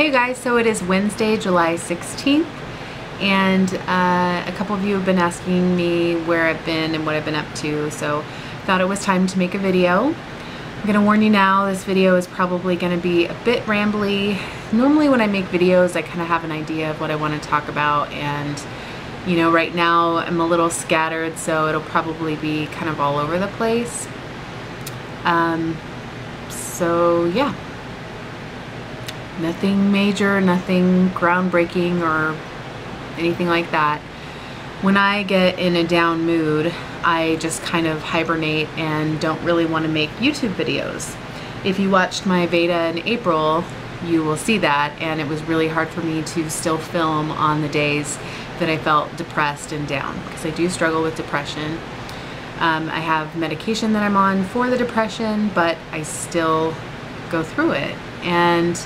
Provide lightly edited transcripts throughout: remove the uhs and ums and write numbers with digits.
Hey guys, so it is Wednesday, July 16th, and a couple of you have been asking me where I've been and what I've been up to, so thought it was time to make a video. I'm gonna warn you now, this video is probably gonna be a bit rambly. Normally when I make videos, I kind of have an idea of what I want to talk about, and you know, right now I'm a little scattered, so it'll probably be kind of all over the place. So yeah. Nothing major, nothing groundbreaking or anything like that. When I get in a down mood, I just kind of hibernate and don't really want to make YouTube videos. If you watched my Veda in April, you will see that, and it was really hard for me to still film on the days that I felt depressed and down, because I do struggle with depression. I have medication that I'm on for the depression, but I still go through it. And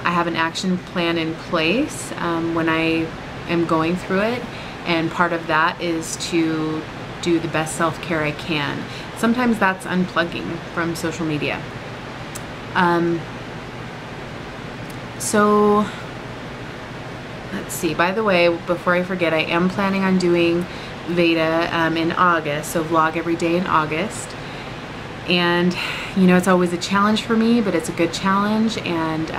I have an action plan in place when I am going through it, and part of that is to do the best self-care I can. Sometimes that's unplugging from social media. So let's see, by the way, before I forget, I am planning on doing Veda in August, so vlog every day in August. And you know, it's always a challenge for me, but it's a good challenge, and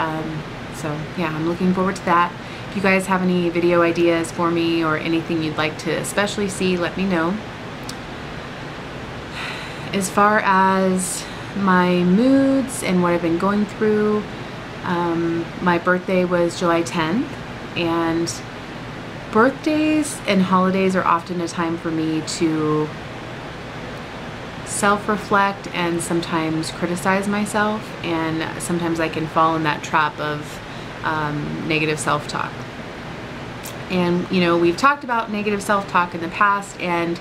so yeah, I'm looking forward to that. If you guys have any video ideas for me or anything you'd like to especially see, let me know. As far as my moods and what I've been going through, my birthday was July 10th, and birthdays and holidays are often a time for me to self-reflect and sometimes criticize myself, and sometimes I can fall in that trap of negative self-talk. And you know, we've talked about negative self-talk in the past, and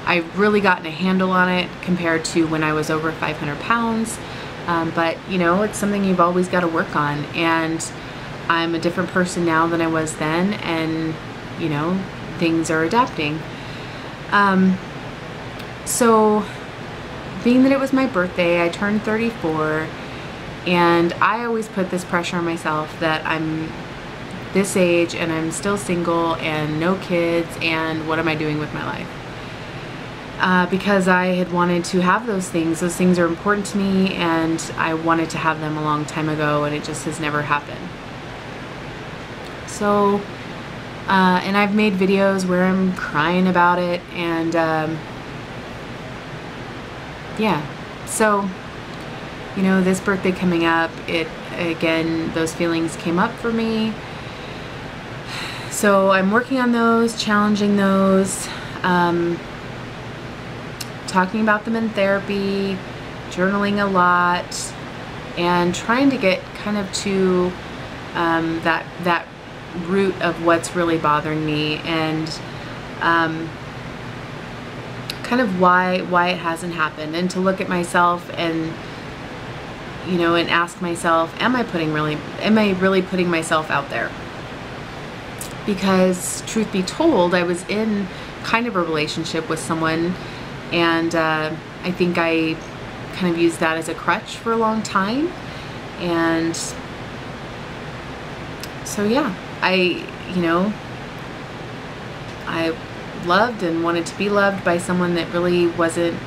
I've really gotten a handle on it compared to when I was over 500 pounds. But you know, it's something you've always got to work on, and I'm a different person now than I was then, and you know, things are adapting. So being that it was my birthday, I turned 34, and I always put this pressure on myself that I'm this age and I'm still single and no kids, and what am I doing with my life? Because I had wanted to have those things. Those things are important to me, and I wanted to have them a long time ago, and it just has never happened. So, and I've made videos where I'm crying about it, and yeah, so you know, this birthday coming up, again, those feelings came up for me. So I'm working on those, challenging those, talking about them in therapy, journaling a lot, and trying to get kind of to that root of what's really bothering me, and kind of why it hasn't happened, and to look at myself and you know, and ask myself, am I really putting myself out there? Because truth be told, I was in kind of a relationship with someone, and I think I kind of used that as a crutch for a long time. And so yeah, you know, I loved and wanted to be loved by someone that really wasn't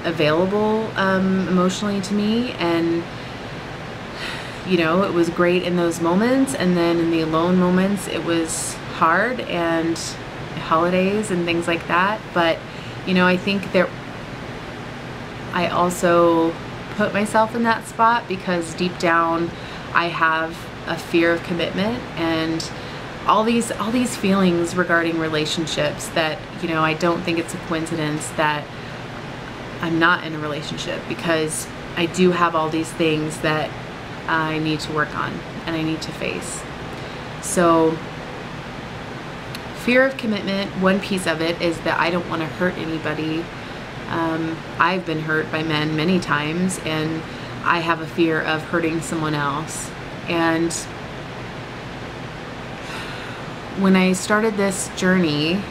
available emotionally to me, and you know, it was great in those moments, and then in the alone moments it was hard, and holidays and things like that. But you know, I think that I also put myself in that spot because deep down I have a fear of commitment, and all these feelings regarding relationships that, you know, I don't think it's a coincidence that I'm not in a relationship, because I do have all these things that I need to work on and I need to face. So fear of commitment, one piece of it is that I don't want to hurt anybody. I've been hurt by men many times, and I have a fear of hurting someone else. And when I started this journey,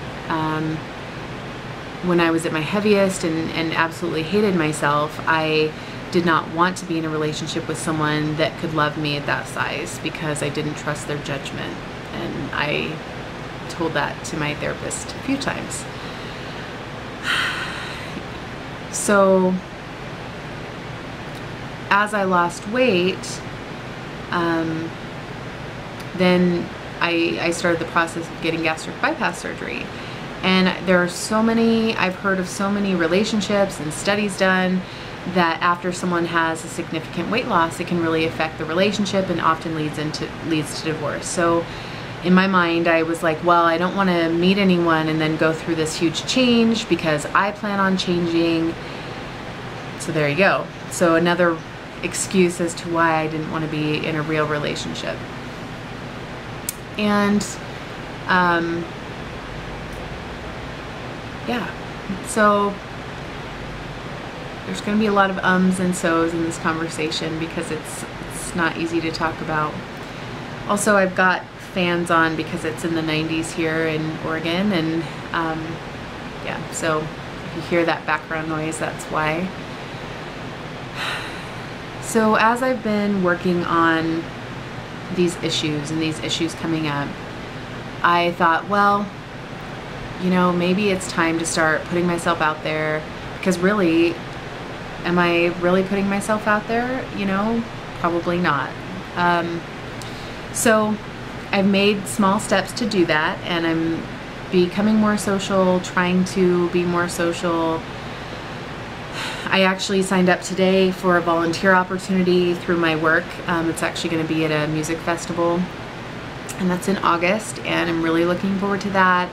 when I was at my heaviest and absolutely hated myself, I did not want to be in a relationship with someone that could love me at that size because I didn't trust their judgment. And I told that to my therapist a few times. So as I lost weight, then I started the process of getting gastric bypass surgery. And there are so many, I've heard of so many relationships and studies done that after someone has a significant weight loss, it can really affect the relationship and often leads to divorce. So in my mind, I was like, well, I don't want to meet anyone and then go through this huge change because I plan on changing. So there you go. So another excuse as to why I didn't want to be in a real relationship. And yeah, so there's going to be a lot of ums and so's in this conversation because it's not easy to talk about. Also, I've got fans on because it's in the 90s here in Oregon, and yeah, so if you hear that background noise, that's why. So as I've been working on these issues and these issues coming up, I thought, well, you know, maybe it's time to start putting myself out there, because really, am I really putting myself out there? You know, probably not. So I've made small steps to do that, and I'm becoming more social, trying to be more social. I actually signed up today for a volunteer opportunity through my work. It's actually going to be at a music festival, and that's in August, and I'm really looking forward to that.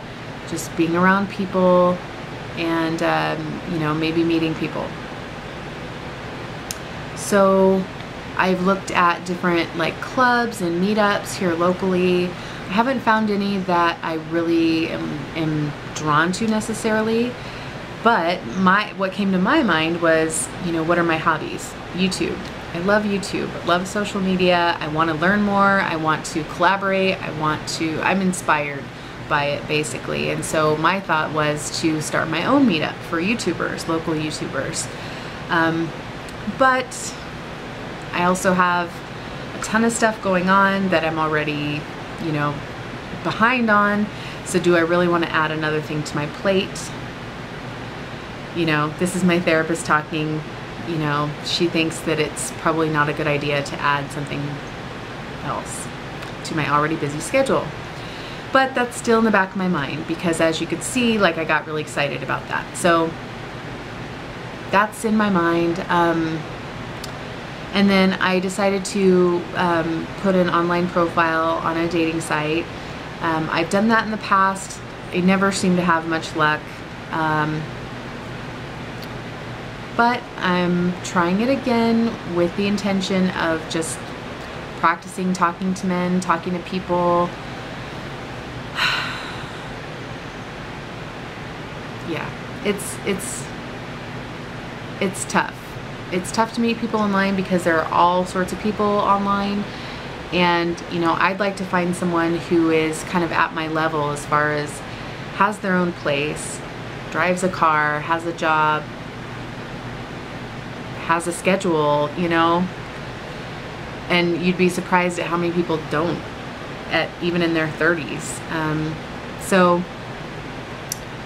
Just being around people and, you know, maybe meeting people. So I've looked at different like clubs and meetups here locally. I haven't found any that I really am drawn to necessarily, but what came to my mind was, you know, what are my hobbies? YouTube. I love YouTube, I love social media. I want to learn more. I want to collaborate. I'm inspired by it basically. And so my thought was to start my own meetup for YouTubers, local YouTubers. But I also have a ton of stuff going on that I'm already, you know, behind on. So do I really want to add another thing to my plate? You know, this is my therapist talking. You know, she thinks that it's probably not a good idea to add something else to my already busy schedule. But that's still in the back of my mind because, as you could see, like, I got really excited about that. So that's in my mind. And then I decided to put an online profile on a dating site. I've done that in the past. I never seem to have much luck. But I'm trying it again with the intention of just practicing talking to men, talking to people. Yeah, it's tough. It's tough to meet people online because there are all sorts of people online, and you know, I'd like to find someone who is kind of at my level as far as has their own place, drives a car, has a job, has a schedule, you know. And you'd be surprised at how many people don't, even in their 30s. So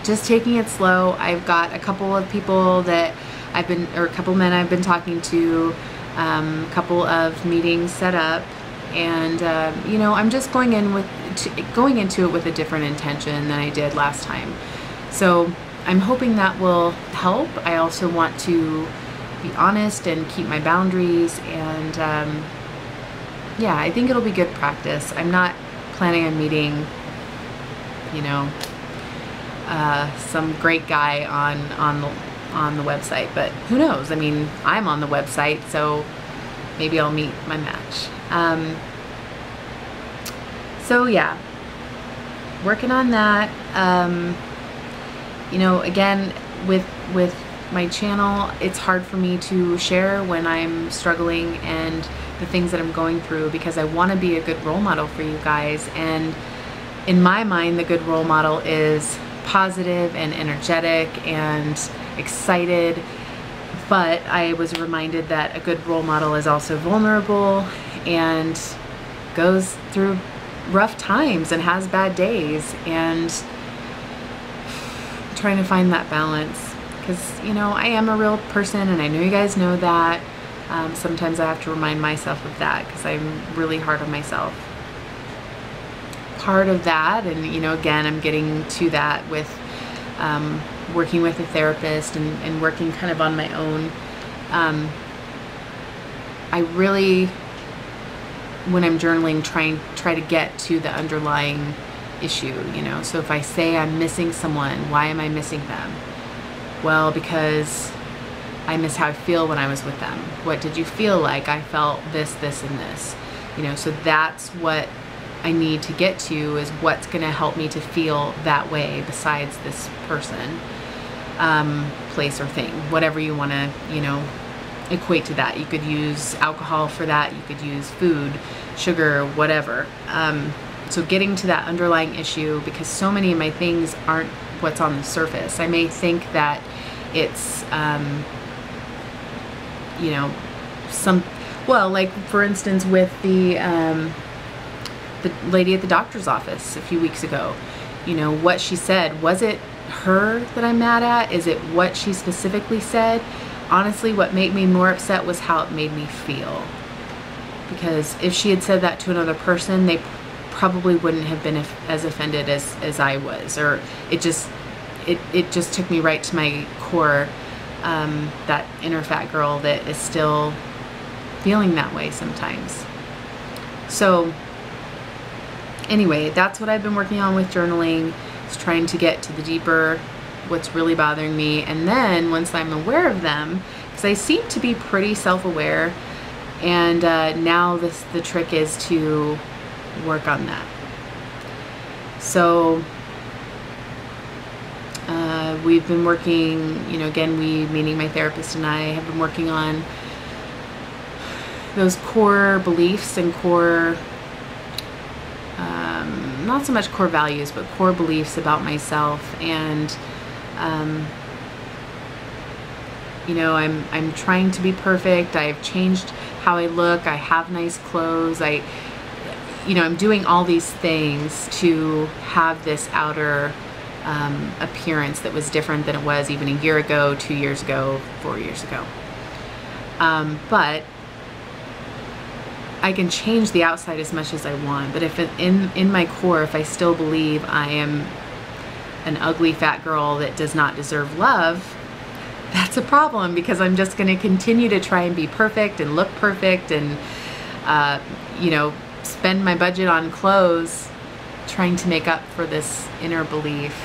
just taking it slow. I've got a couple of people that a couple men I've been talking to, a couple of meetings set up, and you know, I'm just going into it with a different intention than I did last time. So I'm hoping that will help. I also want to be honest and keep my boundaries, and yeah, I think it'll be good practice. I'm not planning on meeting, you know, some great guy on the website, but who knows? I mean, I'm on the website, so maybe I'll meet my match. So yeah, working on that. You know, again, with my channel, it's hard for me to share when I'm struggling and the things that I'm going through, because I want to be a good role model for you guys. And in my mind, the good role model is positive and energetic and excited, But I was reminded that a good role model is also vulnerable and goes through rough times and has bad days, and trying to find that balance, because you know, I am a real person, and I know you guys know that. Sometimes I have to remind myself of that because I'm really hard on myself. Part of that, and you know, again, I'm getting to that with working with a therapist and working kind of on my own. I really, when I'm journaling, try to get to the underlying issue, you know. So if I say I'm missing someone, why am I missing them? Well, because I miss how I feel when I was with them. What did you feel like? I felt this, this, and this. You know, so that's what I need to get to, is what's going to help me to feel that way besides this person, place, or thing. Whatever you want to, you know, equate to that. You could use alcohol for that. You could use food, sugar, whatever. So getting to that underlying issue, because so many of my things aren't what's on the surface. I may think that it's, you know, well, like for instance with the lady at the doctor's office a few weeks ago, you know, what she said, was it her that I'm mad at? Is it what she specifically said? Honestly, what made me more upset was how it made me feel. Because if she had said that to another person, they probably wouldn't have been as offended as I was, or it just took me right to my core, that inner fat girl that is still feeling that way sometimes. So anyway, that's what I've been working on with journaling, is trying to get to the deeper, what's really bothering me. And then once I'm aware of them, because I seem to be pretty self-aware, and now the trick is to work on that. So we've been working, you know, again, meaning my therapist and I, have been working on those core beliefs and core, not so much core values, but core beliefs about myself. And you know, I'm trying to be perfect. I've changed how I look. I have nice clothes. You know, I'm doing all these things to have this outer appearance that was different than it was even a year ago, 2 years ago, 4 years ago. But I can change the outside as much as I want. But if in my core, if I still believe I am an ugly fat girl that does not deserve love, that's a problem, because I'm just going to continue to try and be perfect and look perfect, and you know, spend my budget on clothes trying to make up for this inner belief.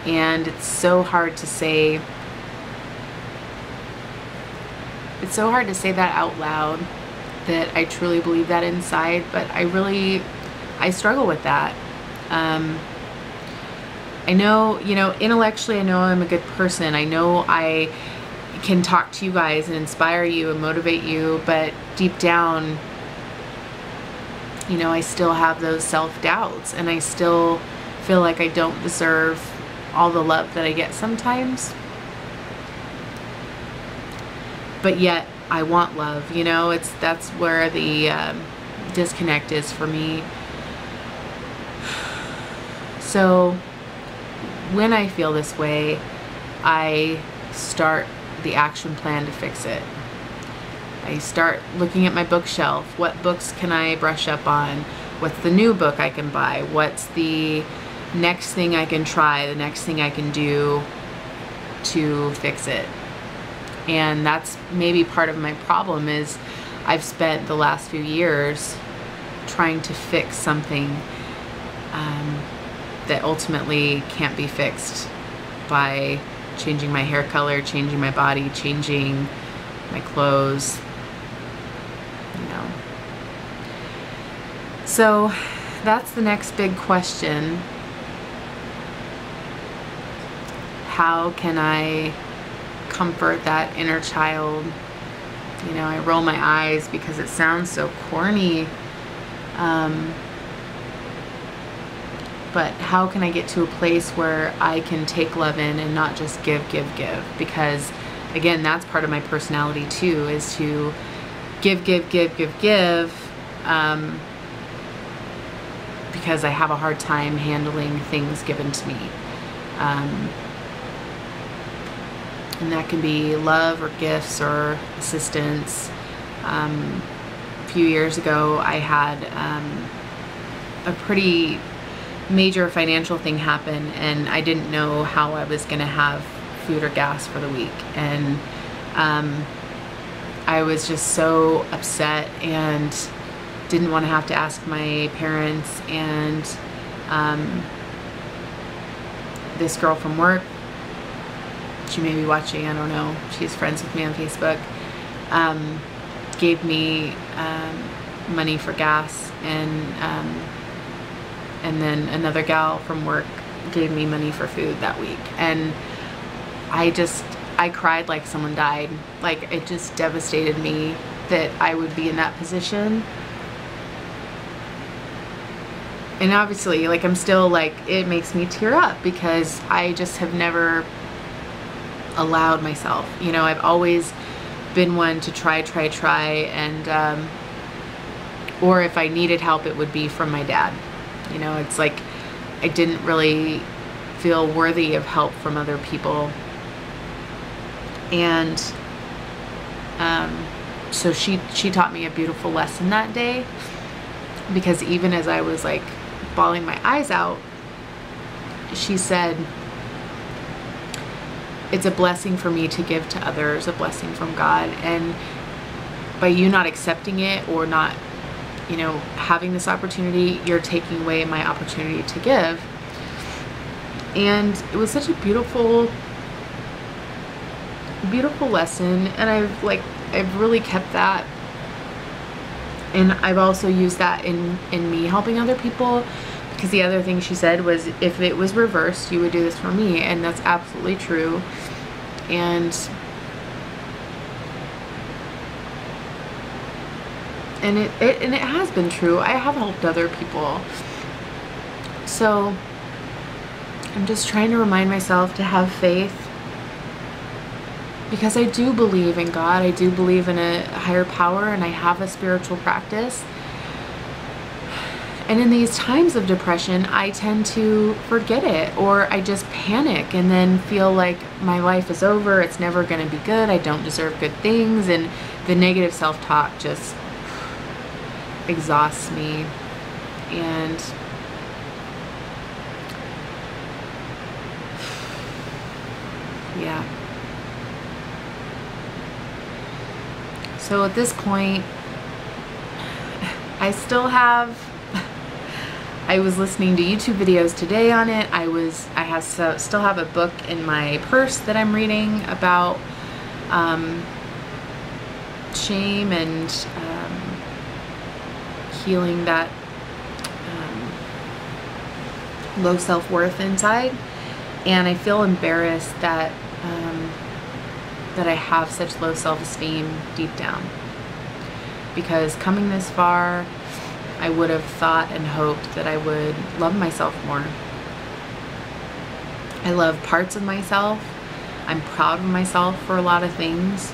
And it's so hard to say, that out loud, that I truly believe that inside, but I struggle with that. I know, you know, intellectually, I know I'm a good person. I know I can talk to you guys and inspire you and motivate you, but deep down, you know, I still have those self-doubts, and I still feel like I don't deserve all the love that I get sometimes. But yet I want love, you know. That's where the disconnect is for me. So when I feel this way, I start the action plan to fix it. I start looking at my bookshelf. What books can I brush up on? What's the new book I can buy? What's the next thing I can try? The next thing I can do to fix it? And that's maybe part of my problem, is I've spent the last few years trying to fix something that ultimately can't be fixed by changing my hair color, changing my body, changing my clothes, you know. So that's the next big question. How can I comfort that inner child? You know, I roll my eyes because it sounds so corny. but how can I get to a place where I can take love in and not just give, give, give? Because again, that's part of my personality too, is to give, give, give, give, give, because I have a hard time handling things given to me. And that can be love or gifts or assistance. A few years ago, I had a pretty major financial thing happen, and I didn't know how I was going to have food or gas for the week. And I was just so upset and didn't want to have to ask my parents. And this girl from work, she may be watching, I don't know, she's friends with me on Facebook, gave me money for gas, and then another gal from work gave me money for food that week. And I cried like someone died. Like, it just devastated me that I would be in that position. And obviously, like, I'm still like, it makes me tear up because I just have never allowed myself, you know, I've always been one to try, and or if I needed help, it would be from my dad. You know, it's like I didn't really feel worthy of help from other people. And so she taught me a beautiful lesson that day, because even as I was like bawling my eyes out, she said, it's a blessing for me to give to others, a blessing from God. And by you not accepting it or not, you know, having this opportunity, you're taking away my opportunity to give. And it was such a beautiful, beautiful lesson. And I've really kept that. And I've also used that in me helping other people, because the other thing she said was, if it was reversed, you would do this for me. And that's absolutely true. And it has been true. I have helped other people. So I'm just trying to remind myself to have faith, because I do believe in God. I do believe in a higher power, and I have a spiritual practice. And in these times of depression, I tend to forget it, or I just panic and then feel like my life is over. It's never going to be good. I don't deserve good things. And the negative self-talk just exhausts me. And yeah. So at this point, I still have, I was listening to YouTube videos today on it. Still have a book in my purse that I'm reading about shame and healing that low self-worth inside. And I feel embarrassed that that I have such low self-esteem deep down, because coming this far, I would have thought and hoped that I would love myself more. I love parts of myself. I'm proud of myself for a lot of things,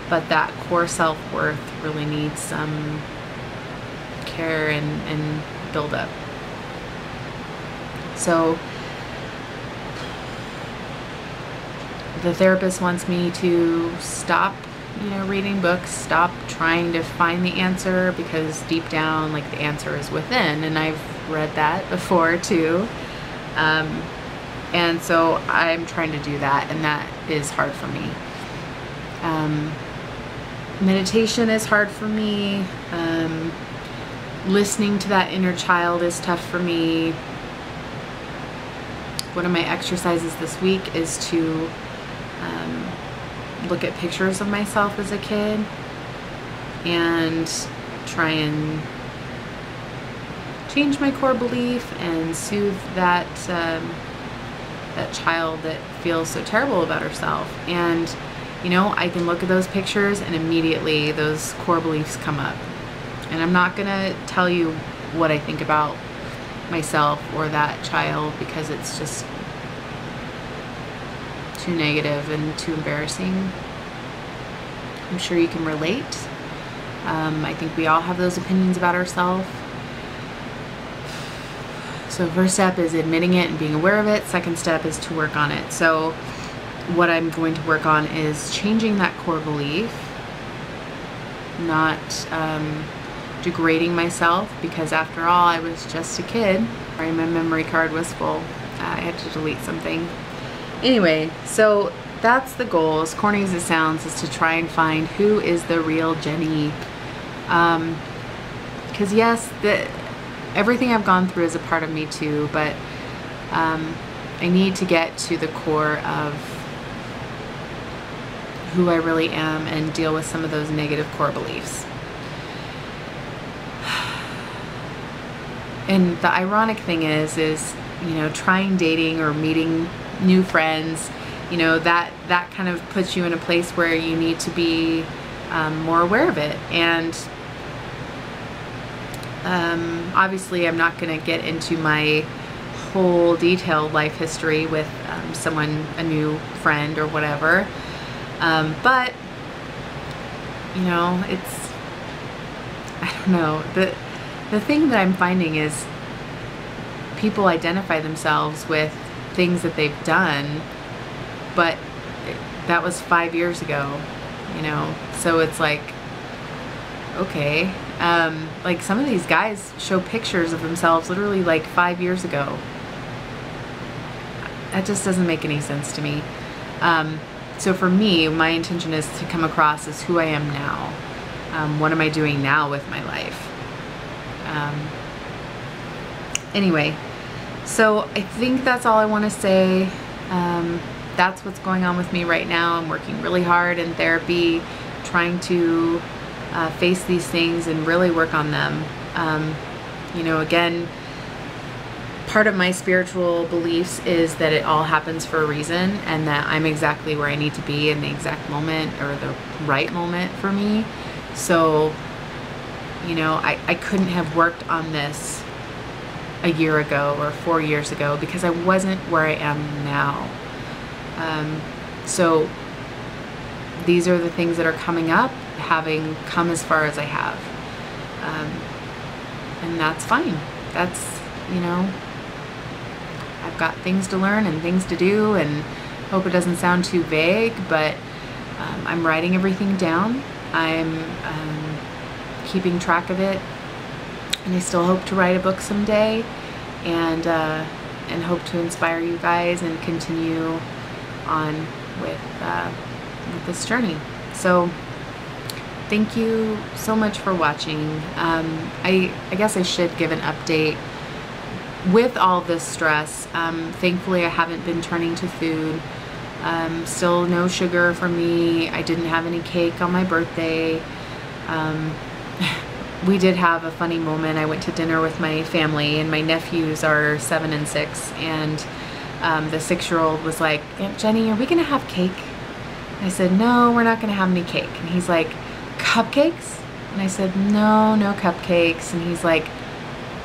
but that core self-worth really needs some care and build up. So the therapist wants me to stop, you know, reading books, stop trying to find the answer, because deep down, like, the answer is within. And I've read that before too. And so I'm trying to do that, and that is hard for me. Meditation is hard for me. Listening to that inner child is tough for me. One of my exercises this week is to look at pictures of myself as a kid and try and change my core belief and soothe that that child that feels so terrible about herself. And you know, I can look at those pictures and immediately those core beliefs come up. And I'm not gonna tell you what I think about myself or that child because it's just too negative and too embarrassing. I'm sure you can relate. I think we all have those opinions about ourselves. So first step is admitting it and being aware of it. Second step is to work on it. So what I'm going to work on is changing that core belief, not degrading myself, because after all, I was just a kid. My memory card was full. I had to delete something. Anyway, so that's the goal, as corny as it sounds, is to try and find who is the real Jenny. Because yes, everything I've gone through is a part of me too, but I need to get to the core of who I really am and deal with some of those negative core beliefs. And the ironic thing is, you know, trying dating or meeting new friends, you know, that kind of puts you in a place where you need to be more aware of it. And obviously I'm not going to get into my whole detailed life history with someone, a new friend or whatever, but you know, it's, I don't know, the thing that I'm finding is people identify themselves with things that they've done, but that was 5 years ago, you know, so it's like, okay, like some of these guys show pictures of themselves literally like 5 years ago. That just doesn't make any sense to me. So for me, my intention is to come across as who I am now. What am I doing now with my life? Anyway, so I think that's all I want to say. That's what's going on with me right now. I'm working really hard in therapy, trying to face these things and really work on them. You know, again, part of my spiritual beliefs is that it all happens for a reason, and that I'm exactly where I need to be in the exact moment, or the right moment for me. So, you know, I couldn't have worked on this a year ago or 4 years ago because I wasn't where I am now. So these are the things that are coming up, having come as far as I have. And that's fine. That's, you know, I've got things to learn and things to do, and hope it doesn't sound too vague, but I'm writing everything down. I'm keeping track of it, and I still hope to write a book someday, and hope to inspire you guys and continue on with this journey. So thank you so much for watching. I guess I should give an update with all this stress. Thankfully I haven't been turning to food. Still no sugar for me. I didn't have any cake on my birthday. We did have a funny moment. I went to dinner with my family, and my nephews are 7 and 6, and the 6-year-old was like, "Aunt Jenny, are we gonna have cake?" And I said, "No, we're not gonna have any cake." And he's like, "Cupcakes?" And I said, "No, no cupcakes." And he's like,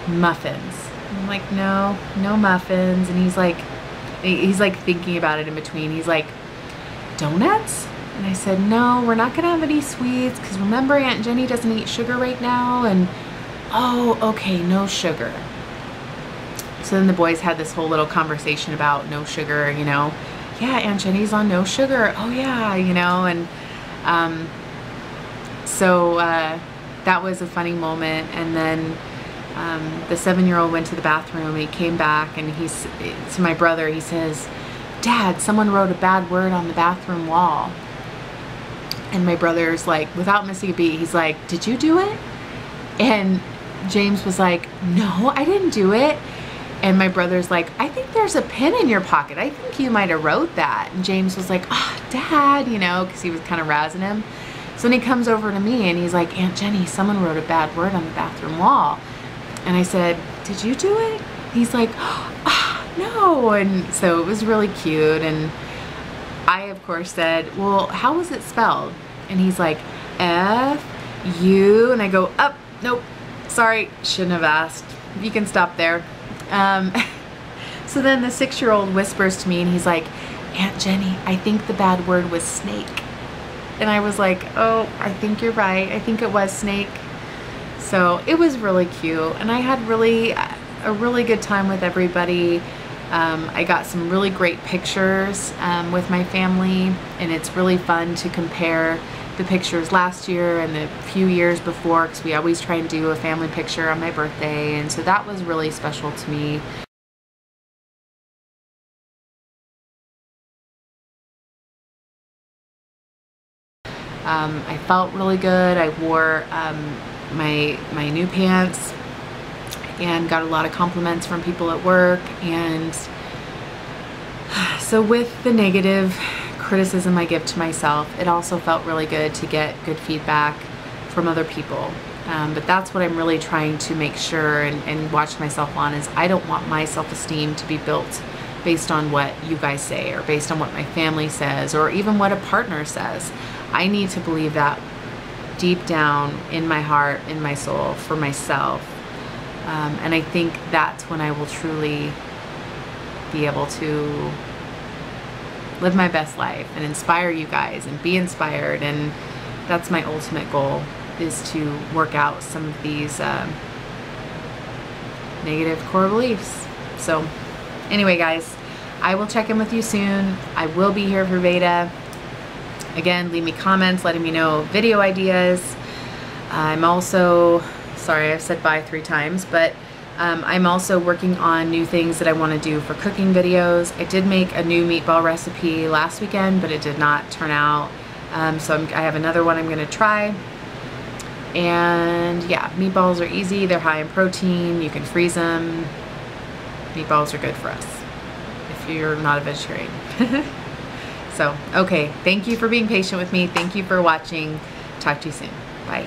"Muffins." And I'm like, "No, no muffins." And he's like thinking about it in between. He's like, "Donuts?" And I said, "No, we're not gonna have any sweets, because remember, Aunt Jenny doesn't eat sugar right now." And, "Oh, okay, no sugar." So then the boys had this whole little conversation about no sugar, you know. "Yeah, Aunt Jenny's on no sugar." "Oh yeah," you know, and so that was a funny moment. And then the 7-year-old went to the bathroom, and he came back, and to my brother, he says, "Dad, someone wrote a bad word on the bathroom wall." And my brother's like, without missing a beat, he's like, "Did you do it?" And James was like, "No, I didn't do it." And my brother's like, "I think there's a pen in your pocket. I think you might have wrote that." And James was like, "Oh, Dad," you know, because he was kind of razzing him. So then he comes over to me, and he's like, "Aunt Jenny, someone wrote a bad word on the bathroom wall." And I said, "Did you do it?" He's like, "Oh, no." And so it was really cute. And I, of course, said, "Well, how was it spelled?" And he's like, "F-U." And I go, "Nope, sorry, shouldn't have asked. You can stop there. So then the 6-year-old whispers to me and he's like, Aunt Jenny, I think the bad word was snake. And I was like, oh, I think you're right. I think it was snake. So it was really cute. And I had a really good time with everybody. I got some really great pictures with my family, and it's really fun to compare the pictures last year and the few years before, because we always try and do a family picture on my birthday, and so that was really special to me. I felt really good. I wore my new pants and got a lot of compliments from people at work. And so with the negative criticism I give to myself, it also felt really good to get good feedback from other people. But that's what I'm really trying to make sure and watch myself on, is I don't want my self-esteem to be built based on what you guys say, or based on what my family says, or even what a partner says. I need to believe that deep down in my heart, in my soul, for myself. And I think that's when I will truly be able to live my best life and inspire you guys and be inspired. And that's my ultimate goal, is to work out some of these negative core beliefs. So anyway, guys, I will check in with you soon. I will be here for beta. Again, leave me comments letting me know video ideas. I'm also, sorry, I've said bye 3 times, but I'm also working on new things that I want to do for cooking videos. I did make a new meatball recipe last weekend, but it did not turn out. So I have another one I'm going to try. And yeah, meatballs are easy. They're high in protein. You can freeze them. Meatballs are good for us if you're not a vegetarian. So, okay, thank you for being patient with me. Thank you for watching. Talk to you soon. Bye.